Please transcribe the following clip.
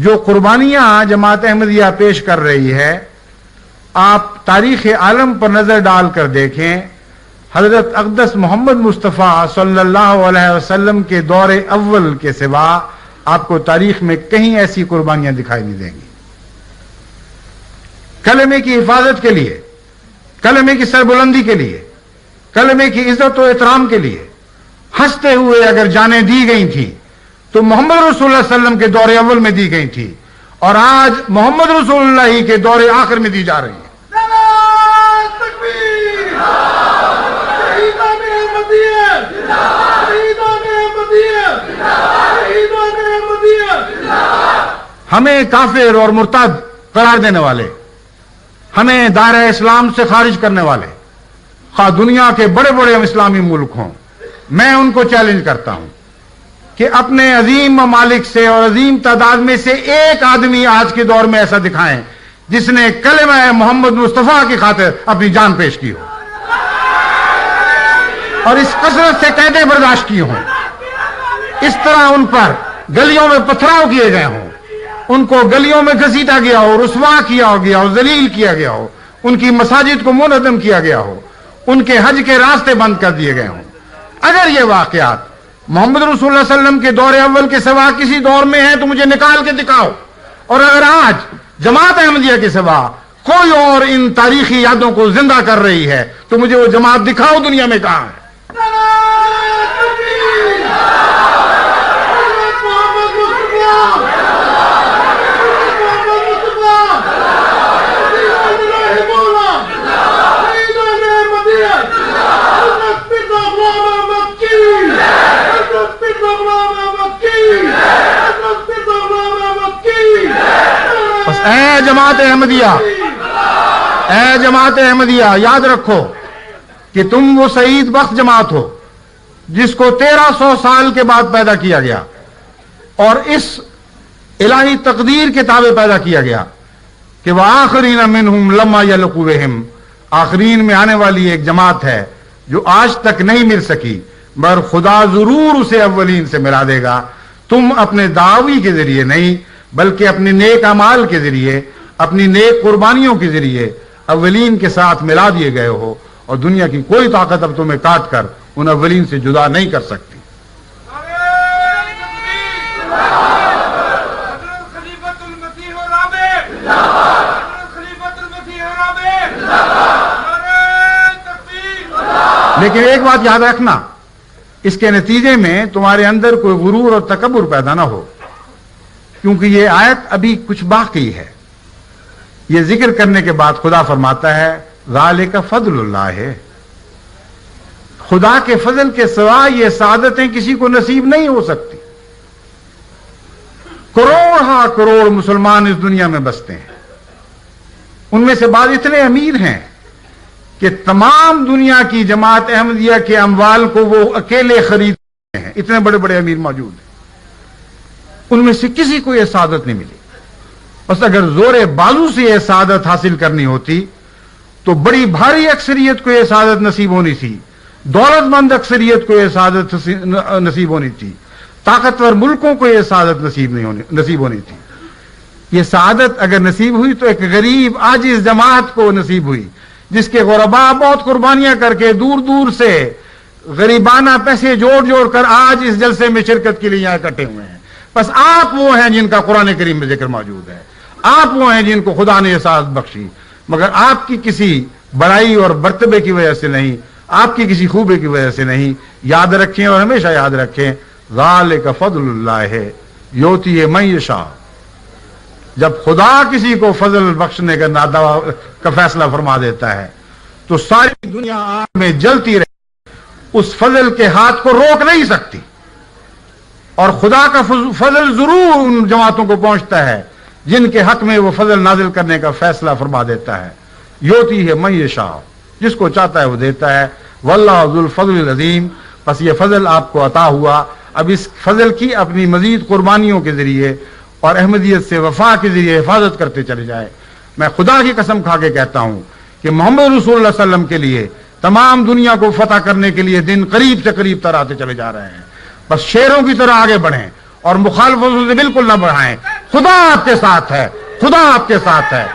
جو قربانیاں جماعت احمدیہ پیش کر رہی ہے، آپ تاریخ عالم پر نظر ڈال کر دیکھیں، حضرت اقدس محمد مصطفیٰ صلی اللہ علیہ وسلم کے دور اول کے سوا آپ کو تاریخ میں کہیں ایسی قربانیاں دکھائی نہیں دیں گی۔ کلمے کی حفاظت کے لیے، کلمے کی سربلندی کے لیے، کلمے کی عزت و احترام کے لیے ہنستے ہوئے اگر جانیں دی گئی تھیں تو محمد رسول اللہ صلی اللہ علیہ وسلم کے دور اول میں دی گئی تھی، اور آج محمد رسول اللہ ہی کے دور آخر میں دی جا رہی ہے۔ ہمیں کافر اور مرتد قرار دینے والے، ہمیں دائرہ اسلام سے خارج کرنے والے، خواہ دنیا کے بڑے بڑے اسلامی ملک ہوں، میں ان کو چیلنج کرتا ہوں کہ اپنے عظیم ممالک سے اور عظیم تعداد میں سے ایک آدمی آج کے دور میں ایسا دکھائیں جس نے کلمہ محمد مصطفیٰ کی خاطر اپنی جان پیش کی ہو اور اس کثرت سے قیدیں برداشت کی ہوں، اس طرح ان پر گلیوں میں پتھراؤ کیے گئے ہوں، ان کو گلیوں میں گھسیٹا گیا ہو، رسوا کیا گیا ہو، ذلیل کیا گیا ہو، ان کی مساجد کو منہدم کیا گیا ہو، ان کے حج کے راستے بند کر دیے گئے ہوں۔ اگر یہ واقعات محمد رسول اللہ صلی اللہ علیہ وسلم کے دور اول کے سوا کسی دور میں ہیں تو مجھے نکال کے دکھاؤ، اور اگر آج جماعت احمدیہ کے سوا کوئی اور ان تاریخی یادوں کو زندہ کر رہی ہے تو مجھے وہ جماعت دکھاؤ دنیا میں کہاں ہے۔ اے جماعت احمدیہ، اے جماعت احمدیہ، یاد رکھو کہ تم وہ سعید بخت جماعت ہو جس کو 1300 سال کے بعد پیدا کیا گیا اور اس الہی تقدیر کے تابع پیدا کیا گیا کہ وآخرین منہم لما یلقوا بہم، آخرین میں آنے والی ایک جماعت ہے جو آج تک نہیں مل سکی، مگر خدا ضرور اسے اولین سے ملا دے گا۔ تم اپنے دعوی کے ذریعے نہیں بلکہ اپنے نیک اعمال کے ذریعے، اپنی نیک قربانیوں کے ذریعے اولین کے ساتھ ملا دیے گئے ہو، اور دنیا کی کوئی طاقت اب تمہیں کاٹ کر ان اولین سے جدا نہیں کر سکتی۔ لیکن ایک بات یاد رکھنا، اس کے نتیجے میں تمہارے اندر کوئی غرور اور تکبر پیدا نہ ہو، کیونکہ یہ آیت ابھی کچھ باقی ہے۔ یہ ذکر کرنے کے بعد خدا فرماتا ہے ذالک فضل اللہ ہے، خدا کے فضل کے سوا یہ سعادتیں کسی کو نصیب نہیں ہو سکتی۔ کروڑ ہاں کروڑ مسلمان اس دنیا میں بستے ہیں، ان میں سے بعض اتنے امیر ہیں کہ تمام دنیا کی جماعت احمدیہ کے اموال کو وہ اکیلے خریدتے ہیں، اتنے بڑے بڑے امیر موجود ہیں، ان میں سے کسی کو یہ سعادت نہیں ملی۔ بس اگر زور بازو سے یہ سعادت حاصل کرنی ہوتی تو بڑی بھاری اکثریت کو یہ سعادت نصیب ہونی تھی، دولت مند اکثریت کو یہ سعادت نصیب ہونی تھی، طاقتور ملکوں کو یہ سعادت نصیب ہونی تھی۔ یہ سعادت اگر نصیب ہوئی تو ایک غریب عاجز جماعت کو نصیب ہوئی، جس کے غرباء بہت قربانیاں کر کے دور دور سے غریبانہ پیسے جوڑ جوڑ کر آج اس جلسے میں شرکت کے لیے یہاں اکٹھے ہوئے ہیں۔ بس آپ وہ ہیں جن کا قرآن کریم میں ذکر موجود ہے، آپ وہ ہیں جن کو خدا نے یہ سعادت بخشی، مگر آپ کی کسی بڑائی اور مرتبے کی وجہ سے نہیں، آپ کی کسی خوبی کی وجہ سے نہیں۔ یاد رکھیں اور ہمیشہ یاد رکھیں ذالک فضل اللہ ہے یؤتی من یشاء، جب خدا کسی کو فضل بخشنے کا فیصلہ فرما دیتا ہے تو ساری دنیا آگ میں جلتی رہے، اس فضل کے ہاتھ کو روک نہیں سکتی، اور خدا کا فضل ضرور ان جماعتوں کو پہنچتا ہے جن کے حق میں وہ فضل نازل کرنے کا فیصلہ فرما دیتا ہے۔ یؤتی ہے من یشاء، جس کو چاہتا ہے وہ دیتا ہے، واللہ ذو الفضل العظیم۔ بس یہ فضل آپ کو عطا ہوا، اب اس فضل کی اپنی مزید قربانیوں کے ذریعے اور احمدیت سے وفا کے ذریعے حفاظت کرتے چلے جائے۔ میں خدا کی قسم کھا کے کہتا ہوں کہ محمد رسول اللہ صلی اللہ علیہ وسلم کے لیے تمام دنیا کو فتح کرنے کے لیے دن قریب سے قریب تر آتے چلے جا رہے ہیں۔ بس شیروں کی طرح آگے بڑھیں اور مخالفتوں سے بالکل نہ بڑھائیں، خدا آپ کے ساتھ ہے، خدا آپ کے ساتھ ہے۔